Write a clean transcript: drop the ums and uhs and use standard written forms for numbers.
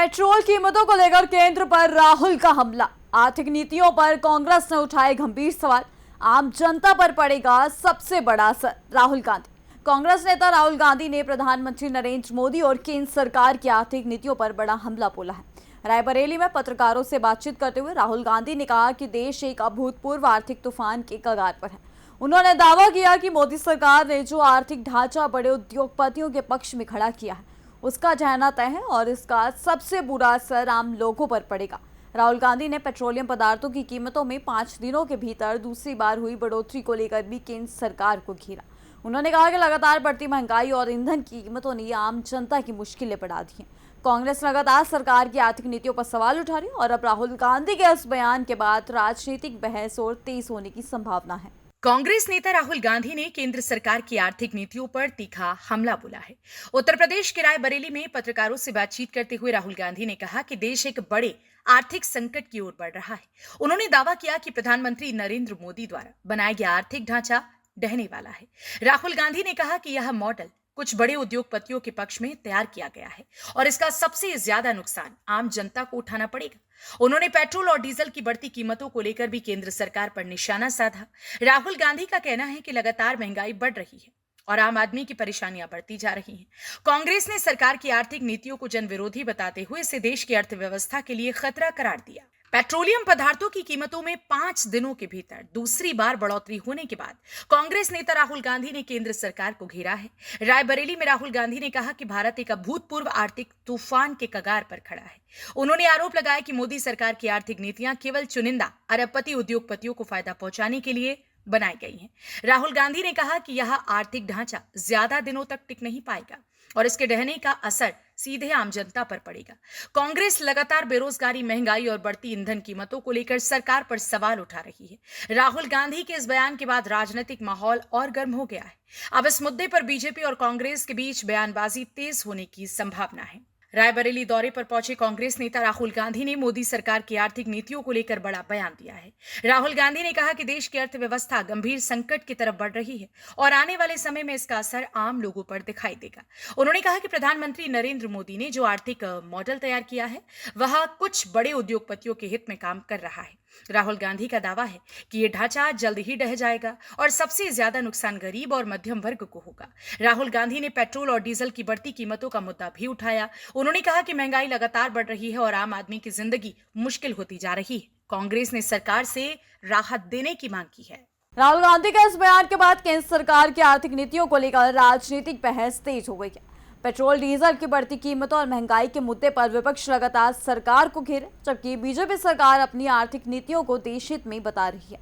Petrol कीमतों को लेकर केंद्र पर राहुल का हमला। आर्थिक नीतियों पर कांग्रेस ने उठाए गंभीर सवाल। आम जनता पर पड़ेगा सबसे बड़ा असर। राहुल गांधी। कांग्रेस नेता राहुल गांधी ने प्रधानमंत्री नरेंद्र मोदी और केंद्र सरकार की आर्थिक नीतियों पर बड़ा हमला बोला है। रायबरेली में पत्रकारों से बातचीत करते हुए राहुल गांधी ने कहा कि देश एक अभूतपूर्व आर्थिक तूफान के कगार पर है। उन्होंने दावा किया कि मोदी सरकार ने जो आर्थिक ढांचा बड़े उद्योगपतियों के पक्ष में खड़ा किया है उसका जाना तय है और इसका सबसे बुरा असर आम लोगों पर पड़ेगा। राहुल गांधी ने पेट्रोलियम पदार्थों की कीमतों में 5 दिनों के भीतर दूसरी बार हुई बढ़ोतरी को लेकर भी केंद्र सरकार को घेरा। उन्होंने कहा कि लगातार बढ़ती महंगाई और ईंधन की कीमतों ने आम जनता की मुश्किलें बढ़ा दी हैं। कांग्रेस लगातार सरकार की आर्थिक नीतियों पर सवाल उठा रही है और अब राहुल गांधी के इस बयान के बाद राजनीतिक बहस और तेज होने की संभावना है। कांग्रेस नेता राहुल गांधी ने केंद्र सरकार की आर्थिक नीतियों पर तीखा हमला बोला है। उत्तर प्रदेश के रायबरेली में पत्रकारों से बातचीत करते हुए राहुल गांधी ने कहा कि देश एक बड़े आर्थिक संकट की ओर बढ़ रहा है। उन्होंने दावा किया कि प्रधानमंत्री नरेंद्र मोदी द्वारा बनाया गया आर्थिक ढांचा ढहने वाला है। राहुल गांधी ने कहा कि यह मॉडल कुछ बड़े उद्योगपतियों के पक्ष में तैयार किया गया है और इसका सबसे ज्यादा नुकसान आम जनता को उठाना पड़ेगा। उन्होंने पेट्रोल और डीजल की बढ़ती कीमतों को लेकर भी केंद्र सरकार पर निशाना साधा। राहुल गांधी का कहना है कि लगातार महंगाई बढ़ रही है और आम आदमी की परेशानियां बढ़ती जा रही हैं। कांग्रेस ने सरकार की आर्थिक नीतियों को जन विरोधी बताते हुए इसे देश की अर्थव्यवस्था के लिए खतरा करार दिया। पेट्रोलियम पदार्थों की कीमतों में 5 दिनों के भीतर दूसरी बार बढ़ोतरी होने के बाद कांग्रेस नेता राहुल गांधी ने केंद्र सरकार को घेरा है। रायबरेली में राहुल गांधी ने कहा कि भारत एक अभूतपूर्व आर्थिक तूफान के कगार पर खड़ा है। उन्होंने आरोप लगाया कि मोदी सरकार की आर्थिक नीतियां केवल चुनिंदा अरबपति उद्योगपतियों को फायदा पहुंचाने के लिए बनाई गई हैं। राहुल गांधी ने कहा कि यह आर्थिक ढांचा ज्यादा दिनों तक टिक नहीं पाएगा और इसके ढहने का असर सीधे आम जनता पर पड़ेगा। कांग्रेस लगातार बेरोजगारी, महंगाई और बढ़ती ईंधन कीमतों को लेकर सरकार पर सवाल उठा रही है। राहुल गांधी के इस बयान के बाद राजनीतिक माहौल और गर्म हो गया है। अब इस मुद्दे पर बीजेपी और कांग्रेस के बीच बयानबाजी तेज होने की संभावना है। रायबरेली दौरे पर पहुंचे कांग्रेस नेता राहुल गांधी ने मोदी सरकार की आर्थिक नीतियों को लेकर बड़ा बयान दिया है। राहुल गांधी ने कहा कि देश की अर्थव्यवस्था गंभीर संकट की तरफ बढ़ रही है और आने वाले समय में इसका असर आम लोगों पर दिखाई देगा। उन्होंने कहा कि प्रधानमंत्री नरेंद्र मोदी ने जो आर्थिक मॉडल तैयार किया है वह कुछ बड़े उद्योगपतियों के हित में काम कर रहा है। राहुल गांधी का दावा है कि यह ढांचा जल्द ही ढह जाएगा और सबसे ज्यादा नुकसान गरीब और मध्यम वर्ग को होगा। राहुल गांधी ने पेट्रोल और डीजल की बढ़ती कीमतों का मुद्दा भी उठाया। उन्होंने कहा कि महंगाई लगातार बढ़ रही है और आम आदमी की जिंदगी मुश्किल होती जा रही है। कांग्रेस ने सरकार से राहत देने की मांग की है। राहुल गांधी के इस बयान के बाद केंद्र सरकार की आर्थिक नीतियों को लेकर राजनीतिक बहस तेज हो गई है। पेट्रोल डीजल की बढ़ती कीमतों और महंगाई के मुद्दे पर विपक्ष लगातार सरकार को घेरे, जबकि बीजेपी सरकार अपनी आर्थिक नीतियों को देश हित में बता रही है।